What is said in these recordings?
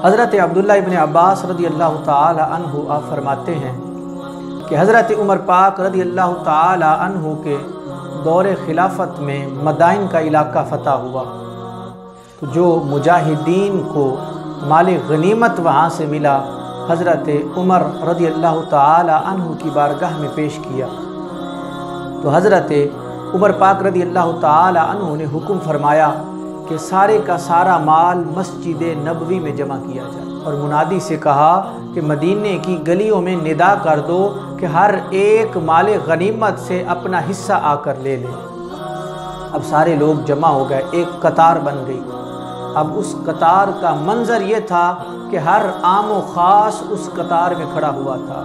حضرت عبداللہ ابن عباس رضی اللہ تعالی عنہ آپ فرماتے ہیں کہ حضرت عمر پاک رضی اللہ تعالی عنہ کے دور خلافت میں مدائن کا علاقہ فتح ہوا، تو جو مجاہدین کو مال غنیمت وہاں سے ملا حضرت عمر رضی اللہ تعالی عنہ کی بارگاہ میں پیش کیا، تو حضرت عمر پاک رضی اللہ تعالی عنہ نے حکم فرمایا کہ سارے کا سارا مال مسجد نبوی میں جمع کیا جائے، اور منادی سے کہا کہ مدینے کی گلیوں میں ندا کر دو کہ ہر ایک مال غنیمت سے اپنا حصہ آ کر لے لے۔ اب سارے لوگ جمع ہو گئے، ایک قطار بن گئی۔ اب اس قطار کا منظر یہ تھا کہ ہر عام و خاص اس قطار میں کھڑا ہوا تھا۔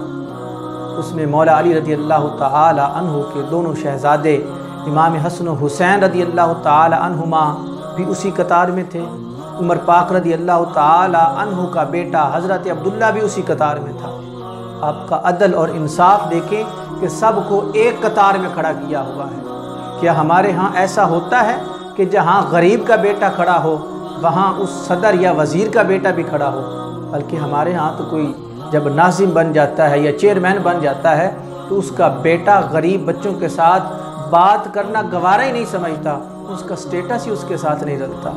اس میں مولا علی رضی اللہ تعالی عنہ کے دونوں شہزادے امام حسن و حسین رضی اللہ تعالی عنہما بھی اسی قطار میں تھے، عمر پاک رضی اللہ تعالی عنہ کا بیٹا حضرت عبداللہ بھی اسی قطار میں تھا۔ آپ کا عدل اور انصاف دیکھیں کہ سب کو ایک قطار میں کھڑا کیا ہوا ہے۔ کیا ہمارے ہاں ایسا ہوتا ہے کہ جہاں غریب کا بیٹا کھڑا ہو وہاں اس صدر یا وزیر کا بیٹا بھی کھڑا ہو؟ بلکہ ہمارے ہاں تو کوئی جب ناظم بن جاتا ہے یا چیئرمین بن جاتا ہے تو اس کا بیٹا غریب بچوں کے ساتھ بات کرنا گوارا ہی نہیں سمجھتا، اس کا سٹیٹس ہی اس کے ساتھ نہیں رکھتا۔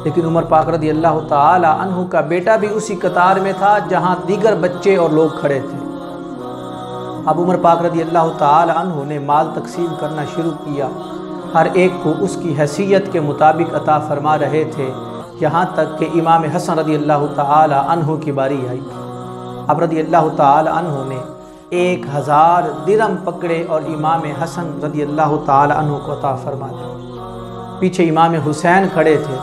لیکن عمر پاک رضی اللہ تعالی عنہ کا بیٹا بھی اسی قطار میں تھا جہاں دیگر بچے اور لوگ کھڑے تھے۔ اب عمر پاک رضی اللہ تعالی عنہ نے مال تقسیم کرنا شروع کیا، ہر ایک کو اس کی حیثیت کے مطابق عطا فرما رہے تھے، یہاں تک کہ امام حسن رضی اللہ تعالی عنہ کی باری آئی۔ اب رضی اللہ تعالی عنہ نے 1000 درہم پکڑے اور امام حسن رضی اللہ تعالی عنہ کو عطا فرما دیا۔ پیچھے امام حسین کھڑے تھے،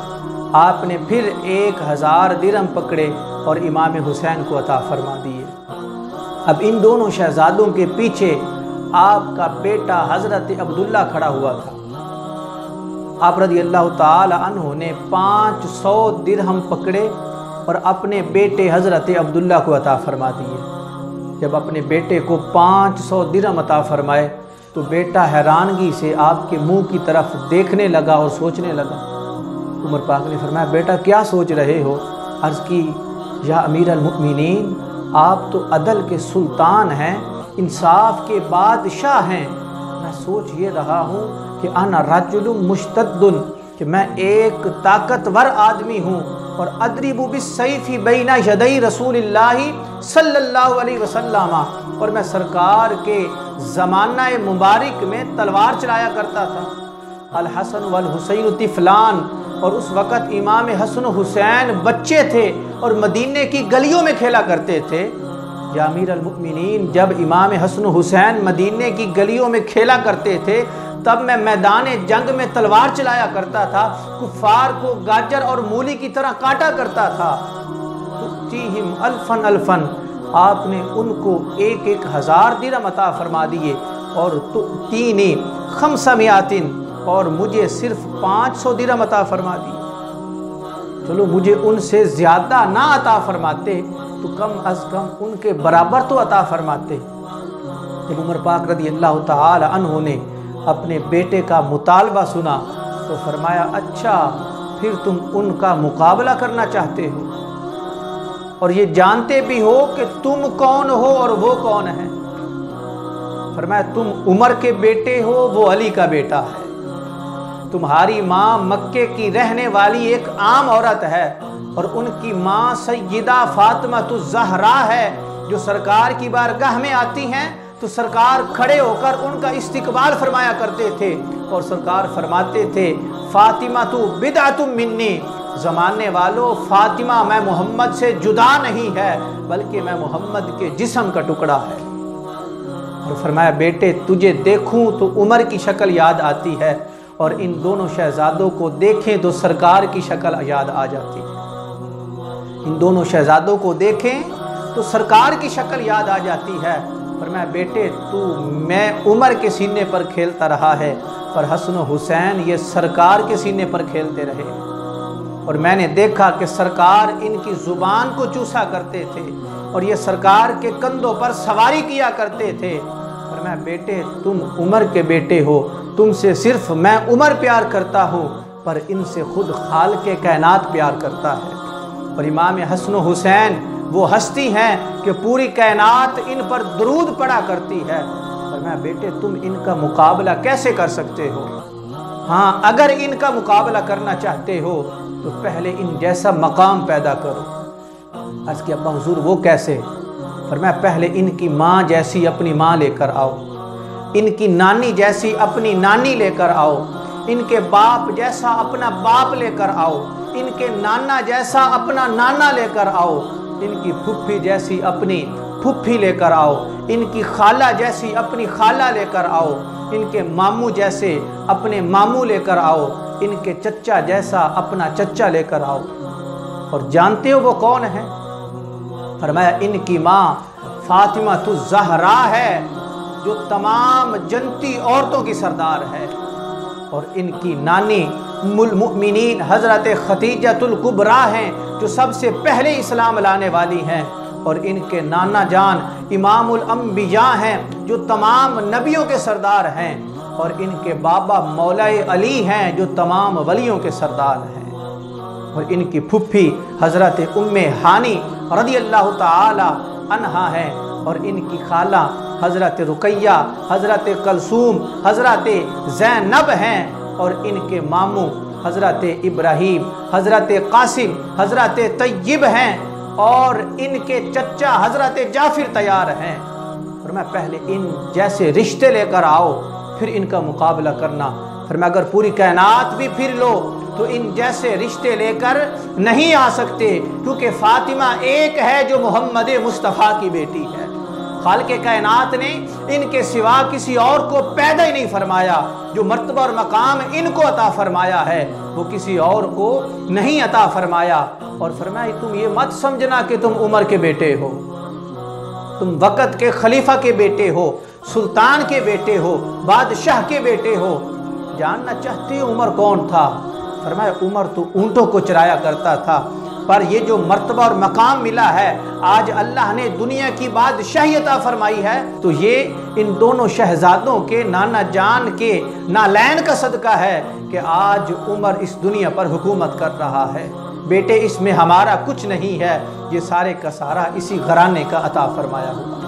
آپ نے پھر 1000 درہم پکڑے اور امام حسین کو عطا فرما دیے۔ اب ان دونوں شہزادوں کے پیچھے آپ کا بیٹا حضرت عبداللہ کھڑا ہوا تھا۔ آپ رضی اللہ تعالی عنہ نے 500 درہم پکڑے اور اپنے بیٹے حضرت عبداللہ کو عطا فرما دیے۔ جب اپنے بیٹے کو 500 درہم عطا فرمائے تو بیٹا حیرانگی سے آپ کے منہ کی طرف دیکھنے لگا اور سوچنے لگا۔ عمر پاک نے فرمایا بیٹا کیا سوچ رہے ہو؟ عرض کی یا امیر المؤمنین آپ تو عدل کے سلطان ہیں، انصاف کے بادشاہ ہیں، میں سوچ یہ رہا ہوں کہ انا رجل مشتد، کہ میں ایک طاقتور آدمی ہوں اور اضرب بالسیف بین یدی رسول اللہ صلی اللہ علیہ وسلم، اور میں سرکار کے زمانہ مبارک میں تلوار چلایا کرتا تھا۔ الحسن والحسین طفلان، اور اس وقت امام حسن و حسین بچے تھے اور مدینے کی گلیوں میں کھیلا کرتے تھے۔ یا امیر المؤمنین جب امام حسن و حسین مدینے کی گلیوں میں کھیلا کرتے تھے تب میں میدان جنگ میں تلوار چلایا کرتا تھا، کفار کو گاجر اور مولی کی طرح کاٹا کرتا تھا۔ تؤتیہم الفن الفن، آپ نے ان کو 1000 درہم عطا فرما دیے، اور تؤتینی 500، اور مجھے صرف 500 درہم عطا فرما دیے۔ چلو مجھے ان سے زیادہ نہ عطا فرماتے تو کم از کم ان کے برابر تو عطا فرماتے۔ جب عمر پاک رضی اللہ تعالی عنہ نے اپنے بیٹے کا مطالبہ سنا تو فرمایا اچھا پھر تم ان کا مقابلہ کرنا چاہتے ہو اور یہ جانتے بھی ہو کہ تم کون ہو اور وہ کون ہے؟ فرمایا تم عمر کے بیٹے ہو، وہ علی کا بیٹا ہے۔ تمہاری ماں مکے کی رہنے والی ایک عام عورت ہے اور ان کی ماں سیدہ فاطمہ الزہرا ہے، جو سرکار کی بارگاہ میں آتی ہیں تو سرکار کھڑے ہو کر ان کا استقبال فرمایا کرتے تھے، اور سرکار فرماتے تھے فاطمہ تو بدعۃ منی، زمانے والوں فاطمہ میں محمد سے جدا نہیں ہے بلکہ میں محمد کے جسم کا ٹکڑا ہے۔ اور فرمایا بیٹے تجھے دیکھوں تو عمر کی شکل یاد آتی ہے، اور ان دونوں شہزادوں کو دیکھیں تو سرکار کی شکل یاد آ جاتی ہے۔ ان دونوں شہزادوں کو دیکھیں تو سرکار کی شکل یاد آ جاتی ہے۔ فرمایا بیٹے تو میں عمر کے سینے پر کھیلتا رہا ہے پر حسن و حسین یہ سرکار کے سینے پر کھیلتے رہے، اور میں نے دیکھا کہ سرکار ان کی زبان کو چوسا کرتے تھے اور یہ سرکار کے کندھوں پر سواری کیا کرتے تھے۔ فرمایا بیٹے تم عمر کے بیٹے ہو، تم سے صرف میں عمر پیار کرتا ہوں پر ان سے خود خالق کائنات پیار کرتا ہے۔ اور امام حسن و حسین وہ ہستی ہیں کہ پوری کائنات ان پر درود پڑا کرتی ہے۔ فرمایا بیٹے تم ان کا مقابلہ کیسے کر سکتے ہو؟ ہاں اگر ان کا مقابلہ کرنا چاہتے ہو تو پہلے ان جیسا مقام پیدا کرو۔ عرض کیا ابا حضور وہ کیسے؟ فرمایا پہلے ان کی ماں جیسی اپنی ماں لے کر آؤ، ان کی نانی جیسی اپنی نانی لے کر آؤ، ان کے باپ جیسا اپنا باپ لے کر آؤ، ان کے نانا جیسا اپنا نانا لے کر آؤ، ان کی پھپھی جیسی اپنی پھپھی لے کر آؤ، ان کی خالہ جیسی اپنی خالہ لے کر آؤ، ان کے ماموں جیسے اپنے ماموں لے کر آؤ، ان کے چچا جیسا اپنا چچا لے کر آؤ۔ اور جانتے ہو وہ کون ہے؟ فرمایا ان کی ماں فاطمہ الزہرا ہے جو تمام جنتی عورتوں کی سردار ہے، اور ان کی نانی ام المؤمنین حضرت خدیجہ الکبریٰ ہیں جو سب سے پہلے اسلام لانے والی ہیں، اور ان کے نانا جان امام الانبیاء ہیں جو تمام نبیوں کے سردار ہیں، اور ان کے بابا مولا علی ہیں جو تمام ولیوں کے سردار ہیں، اور ان کی پھپھی حضرت ام ہانی رضی اللہ تعالی عنہا ہیں، اور ان کی خالہ حضرت رقیہ، حضرت کلثوم، حضرت زینب ہیں، اور ان کے ماموں حضرت ابراہیم، حضرت قاسم، حضرت طیب ہیں، اور ان کے چچا حضرت جعفر تیار ہیں۔ فرمایا پہلے ان جیسے رشتے لے کر آؤ پھر ان کا مقابلہ کرنا۔ فرمایا اگر پوری کائنات بھی پھر لو تو ان جیسے رشتے لے کر نہیں آ سکتے، کیونکہ فاطمہ ایک ہے جو محمد مصطفیٰ کی بیٹی ہے۔ خالق کائنات نے ان کے سوا کسی اور کو پیدا ہی نہیں فرمایا، جو مرتبہ اور مقام ان کو عطا فرمایا ہے وہ کسی اور کو نہیں عطا فرمایا۔ اور فرمایا تم یہ مت سمجھنا کہ تم عمر کے بیٹے ہو، تم وقت کے خلیفہ کے بیٹے ہو، سلطان کے بیٹے ہو، بادشاہ کے بیٹے ہو۔ جاننا چاہتے ہو عمر کون تھا؟ فرمایا عمر تو اونٹوں کو چرایا کرتا تھا، پر یہ جو مرتبہ اور مقام ملا ہے، آج اللہ نے دنیا کی بادشاہی عطا فرمائی ہے، تو یہ ان دونوں شہزادوں کے نانا جان کے نالین کا صدقہ ہے کہ آج عمر اس دنیا پر حکومت کر رہا ہے۔ بیٹے اس میں ہمارا کچھ نہیں ہے، یہ سارے کا سارا اسی گھرانے کا عطا فرمایا ہوا۔